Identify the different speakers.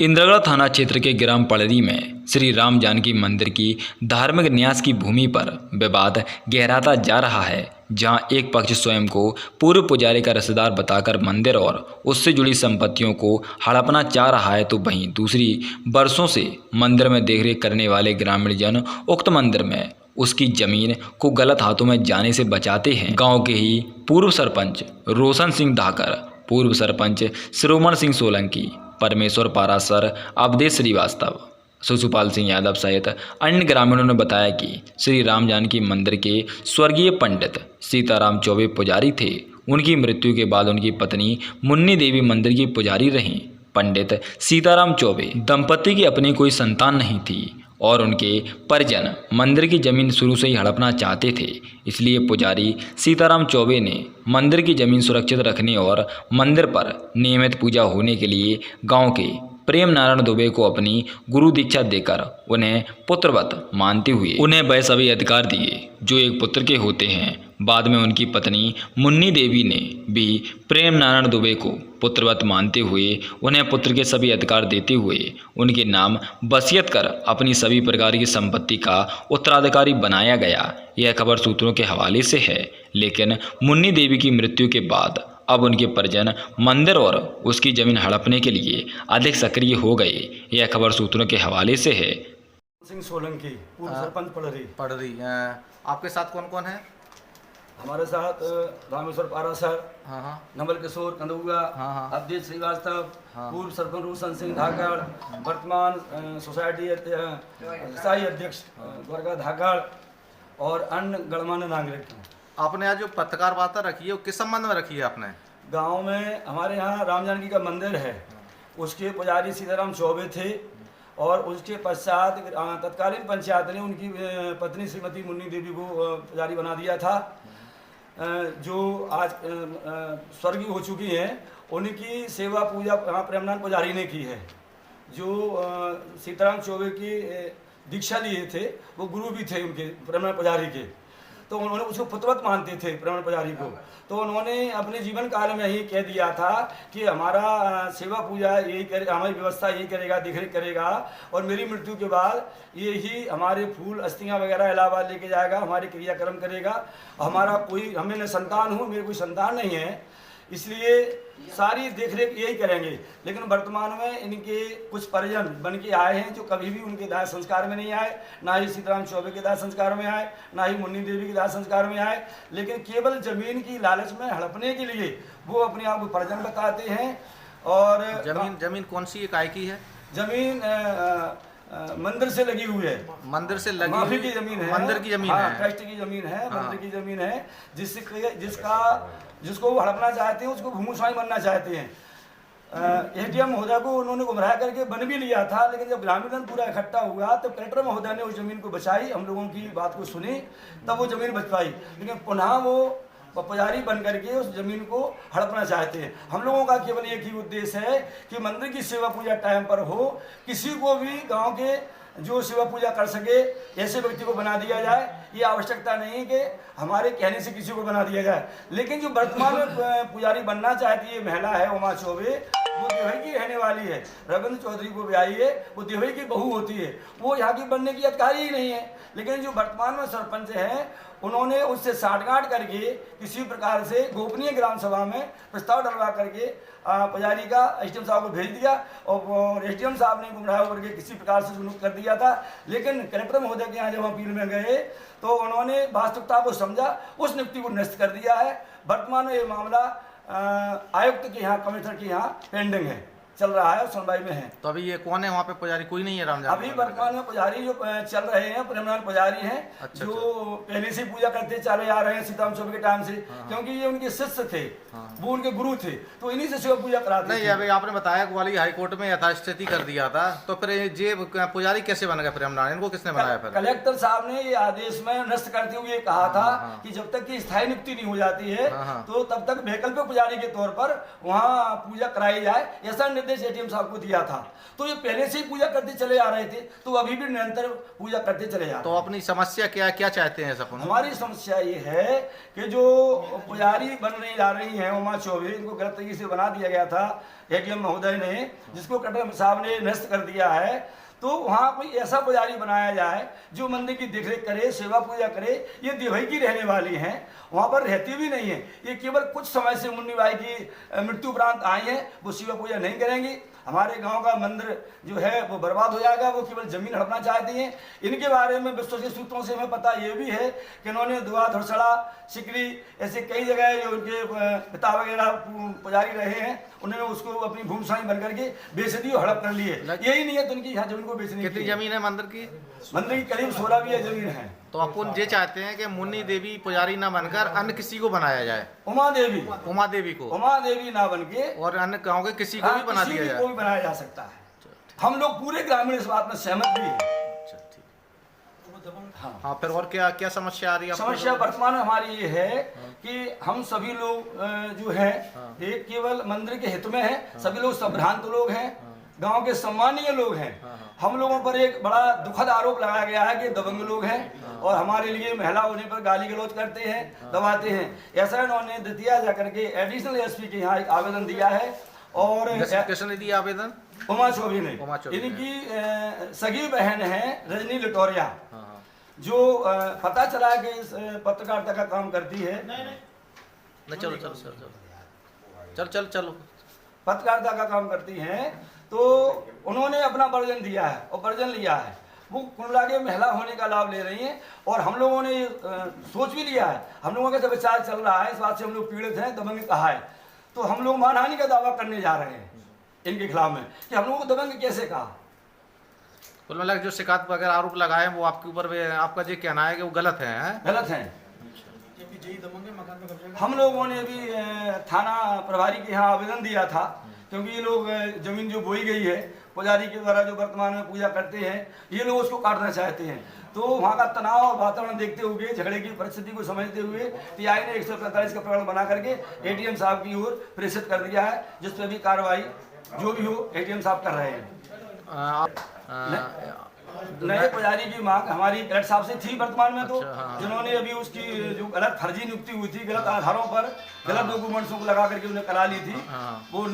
Speaker 1: इंद्रगढ़ थाना क्षेत्र के ग्राम पड़री में श्री राम जानकी मंदिर की धार्मिक न्यास की भूमि पर विवाद गहराता जा रहा है, जहां एक पक्ष स्वयं को पूर्व पुजारी का रिश्तेदार बताकर मंदिर और उससे जुड़ी संपत्तियों को हड़पना चाह रहा है, तो वहीं दूसरी वर्षों से मंदिर में देखरेख करने वाले ग्रामीण जन उक्त मंदिर में उसकी जमीन को गलत हाथों में जाने से बचाते हैं। गांव के ही पूर्व सरपंच रोशन सिंह धाकर, पूर्व सरपंच श्रोमण सिंह सोलंकी, परमेश्वर पारासर, अवधेश श्रीवास्तव, शिशुपाल सिंह यादव सहित अन्य ग्रामीणों ने बताया कि श्री राम जानकी मंदिर के स्वर्गीय पंडित सीताराम चौबे पुजारी थे। उनकी मृत्यु के बाद उनकी पत्नी मुन्नी देवी मंदिर की पुजारी रहीं। पंडित सीताराम चौबे दंपति की अपनी कोई संतान नहीं थी और उनके परिजन मंदिर की जमीन शुरू से ही हड़पना चाहते थे। इसलिए पुजारी सीताराम चौबे ने मंदिर की जमीन सुरक्षित रखने और मंदिर पर नियमित पूजा होने के लिए गांव के प्रेम नारायण दुबे को अपनी गुरु दीक्षा देकर उन्हें पुत्रवत मानते हुए उन्हें वह सभी अधिकार दिए जो एक पुत्र के होते हैं। बाद में उनकी पत्नी मुन्नी देवी ने भी प्रेम नारायण दुबे को पुत्रवत मानते हुए उन्हें पुत्र के सभी अधिकार देते हुए उनके नाम वसीयत कर अपनी सभी प्रकार की संपत्ति का उत्तराधिकारी बनाया गया। यह खबर सूत्रों के हवाले से है। लेकिन मुन्नी देवी की मृत्यु के बाद अब उनके परिजन मंदिर और उसकी जमीन हड़पने के लिए अधिक सक्रिय हो गए। यह खबर सूत्रों के हवाले से है।
Speaker 2: सिंह सोलंकी, पूर्व सरपंच
Speaker 3: पड़री। आपके साथ कौन कौन है?
Speaker 2: हमारे साथ रामेश्वर पारासर,
Speaker 3: हाँ,
Speaker 2: नवल किशोर कंदुआ,
Speaker 3: हाँ।
Speaker 2: अवधेश श्रीवास्तव,
Speaker 3: हाँ।
Speaker 2: पूर्व सरपंच रोशन सिंह धाकड़, वर्तमान सोसाइटी शाही अध्यक्ष दुर्गा धाकड़ और अन्य गणमान्य नागरिक।
Speaker 3: आपने आज जो पत्रकार वार्ता रखी है वो किस संबंध में रखी है? आपने
Speaker 2: गांव में हमारे यहाँ राम जानकी का मंदिर है, उसके पुजारी सीताराम चौबे थे और उसके पश्चात तत्कालीन पंचायत ने उनकी पत्नी श्रीमती मुन्नी देवी को पुजारी बना दिया था, जो आज स्वर्गीय हो चुकी हैं। उनकी सेवा पूजा प्रेमनाथ पुजारी ने की है। जो सीताराम चौबे की दीक्षा लिए थे वो गुरु भी थे उनके प्रेमनाथ पुजारी के, तो उन्होंने उसको पुत्रवत मानते थे प्रेमनाथ पुजारी को। तो उन्होंने अपने जीवन काल में यही कह दिया था कि हमारा सेवा पूजा यही करे, हमारी व्यवस्था यही करेगा, देखरेख करेगा और मेरी मृत्यु के बाद ये ही हमारे फूल अस्थियाँ वगैरह इलाहाबाद लेके जाएगा, हमारे क्रियाक्रम करेगा। हमारा कोई, हमें न संतान हो, मेरे कोई संतान नहीं है, इसलिए सारी देखरेख यही करेंगे। लेकिन वर्तमान में इनके कुछ परिजन बन के आए हैं जो कभी भी उनके दाह संस्कार में नहीं आए, ना ही सीताराम चौबे के दाह संस्कार में आए, ना ही मुन्नी देवी के दाह संस्कार में आए, लेकिन केवल जमीन की लालच में हड़पने के लिए वो अपने आप को परिजन बताते हैं। और
Speaker 3: जमीन कौन सी इकाई की है?
Speaker 2: जमीन मंदिर से लगी हुई है।
Speaker 3: मंदिर से लगी
Speaker 2: माफी की जमीन है,
Speaker 3: मंदिर की जमीन
Speaker 2: है,
Speaker 3: है,
Speaker 2: ट्रस्ट की जमीन है, मंदिर की जमीन है, जिसको वो हड़पना चाहते हैं, उसको भूमिस्वामी बनना चाहते हैं। एडीएम महोदय को उन्होंने गुमराह करके बन भी लिया था, लेकिन जब ग्रामीण पूरा इकट्ठा हुआ तो कलेक्टर महोदय ने उस जमीन को बचाई, हम लोगों की बात को सुनी, तब वो जमीन बच पाई। लेकिन पुनः वो पुजारी बन करके उस जमीन को हड़पना चाहते हैं। हम लोगों का केवल एक ही उद्देश्य है कि मंदिर की सेवा पूजा टाइम पर हो, किसी को भी गांव के जो सेवा पूजा कर सके ऐसे व्यक्ति को बना दिया जाए। ये आवश्यकता नहीं कि हमारे कहने से किसी को बना दिया जाए। लेकिन जो वर्तमान में पुजारी बनना चाहती है महिला है उमा चौबे, वो देवई की रहने वाली है, रविंद्र चौधरी को ब्याही है, वो देवई की बहू होती है, वो यहाँ की बनने की अधिकारी ही नहीं है। लेकिन जो वर्तमान में सरपंच हैं उन्होंने उससे साठगांठ करके किसी प्रकार से गोपनीय ग्राम सभा में प्रस्ताव डलवा करके पुजारी का एसडीएम साहब को भेज दिया और एसडीएम साहब ने गुमराह करके किसी प्रकार से नियुक्त कर दिया था। लेकिन कलेक्टर महोदय के यहाँ जब हम अपील में गए तो उन्होंने वास्तविकता को समझा, उस नियुक्ति को निरस्त कर दिया है। वर्तमान में ये मामला आयुक्त के यहाँ, कमिश्नर के यहाँ पेंडिंग है, चल रहा है, सुनवाई में है।
Speaker 3: तो अभी ये कौन है वहाँ पे पुजारी? कोई नहीं है राम जानकी?
Speaker 2: अभी वर्तमान में पुजारी जो चल रहे हैं प्रेमनाथ पुजारी हैं।
Speaker 3: अच्छा,
Speaker 2: जो पहले से पूजा करते चले आ रहे हैं सीताराम चौबे के टाइम से, क्योंकि ये उनके शिष्य थे, वो उनके गुरु थे, तो इन्हीं से सेवा पूजा कराते
Speaker 3: नहीं। अभी आपने बताया ग्वालियर हाईकोर्ट में यथास्थिति कर दिया था, तो फिर ये पुजारी कैसे बन गए प्रेमनाथ? इनको किसने बनाया? फिर
Speaker 2: कलेक्टर साहब ने ये आदेश में नष्ट करते हुए कहा था कि जब तक की स्थायी नियुक्ति नहीं हो जाती है तो तब तक वैकल्पिक पुजारी के तौर पर वहाँ पूजा कराई जाए, ऐसा निर्देश एटीएम साहब को दिया था, तो ये पहले से ही पूजा करते चले आ रहे थे, तो अभी भी निरंतर पूजा करते चले जा रहे
Speaker 3: तो अपनी समस्या क्या क्या चाहते हैं सपन?
Speaker 2: हैं। हमारी समस्या ये है कि जो पुजारी बन रही जा रही हैं उमा चौबे, इनको गलत तरीके से बना दिया गया था एटीएम महोदय ने, जिसको कलेक्टर साहब ने निरस्त कर दिया है। तो वहाँ कोई ऐसा पुजारी बनाया जाए जो मंदिर की देखरेख करे, सेवा पूजा करे। ये देवई की रहने वाली हैं, वहाँ पर रहती भी नहीं है, ये केवल कुछ समय से मुन्नी बाई की मृत्यु उपरांत आई हैं, वो सेवा पूजा नहीं करेंगी। हमारे गांव का मंदिर जो है वो बर्बाद हो जाएगा, वो केवल जमीन हड़पना चाहती हैं। इनके बारे में विश्वसनीय सूत्रों से हमें पता ये भी है कि इन्होंने दुआ, धुरसड़ा, सिकरी, ऐसे कई जगह जो उनके पिता वगैरह पुजारी रहे हैं, उन्होंने उसको अपनी भूमि स्वामी बन करके बेच दी और हड़प कर लिए। यही नहीं है तो उनकी यहाँ जमीन को बेचने
Speaker 3: कितनी
Speaker 2: की।
Speaker 3: जमीन है मंदिर की?
Speaker 2: मंदिर की करीब 16 बीघा जमीन है।
Speaker 3: तो अपन ये चाहते हैं कि मुन्नी देवी पुजारी ना बनकर अन्य किसी को बनाया जाए,
Speaker 2: उमा देवी
Speaker 3: उमा देवी को,
Speaker 2: ना बन के
Speaker 3: और अन्य गाँव के किसी को भी बना दिया जाए।
Speaker 2: कोई बनाया जा सकता है। हम लोग पूरे ग्रामीण इस बात में सहमत भी हैं।
Speaker 3: हाँ, फिर और क्या क्या समस्या आ रही है?
Speaker 2: समस्या वर्तमान में हमारी ये है कि हम सभी लोग जो हैं एक केवल मंदिर के हित में हैं, सभी लोग संभ्रांत लोग हैं, गांव के सम्मानीय लोग हैं। हम लोगों पर एक बड़ा दुखद आरोप लगाया गया है कि दबंग लोग हैं और हमारे लिए महिला होने पर गाली गलौज करते हैं, दबाते हैं। ऐसा इन्होंने द्वितीय जाकर के एडिशनल एसपी के यहाँ एक आवेदन दिया है। और
Speaker 3: किसने दिया आवेदन?
Speaker 2: उमा चौबे ने।
Speaker 3: उमा चौबे ने।
Speaker 2: इनकी सगी बहन है रजनी लिटोरिया,
Speaker 3: हाँ,
Speaker 2: जो पता चला कि इस पत्रकारिता का काम करती है।
Speaker 3: नहीं, चलो चलो चलो चलो चलो चलो
Speaker 2: पत्रकारिता का काम करती हैं, तो उन्होंने अपना वर्जन दिया है और वर्जन लिया है। वो कुंडला के महिला होने का लाभ ले रही हैं और हम लोगों ने सोच भी लिया है। हम लोगों का जब विचार चल रहा है, इस बात से हम लोग पीड़ित हैं, दबंग कहा है, तो हम लोग मानहानि का दावा करने जा रहे हैं इनके खिलाफ में कि हम लोगों को दबंग कैसे कहा।
Speaker 3: कुल मिला के जो शिकायत वगैरह आरोप लगाए हैं वो आपके ऊपर आपका ये कहना है कि वो गलत है, हैं?
Speaker 2: गलत हैं। हम लोगों ने भी थाना प्रभारी के यहाँ आवेदन दिया था, क्योंकि ये लोग जमीन जो बोई गई है पुजारी के द्वारा जो वर्तमान में पूजा करते हैं, ये लोग उसको काटना चाहते हैं। तो वहाँ का तनाव और वातावरण देखते हुए, झगड़े की परिस्थिति को समझते हुए टीआई ने 145 का प्रकरण बना करके एटीएम साहब की ओर प्रेषित कर दिया है, जिस पर भी कार्रवाई जो भी हो एटीएम साहब कर रहे हैं। नए पुजारी की मांग हमारी कलेक्टर साहब से थी वर्तमान में, तो जिन्होंने अभी उसकी जो गलत फर्जी नियुक्ति हुई थी, गलत आधारों पर गलत डॉक्यूमेंट्सों को लगा करके उन्हें करा ली थी, वो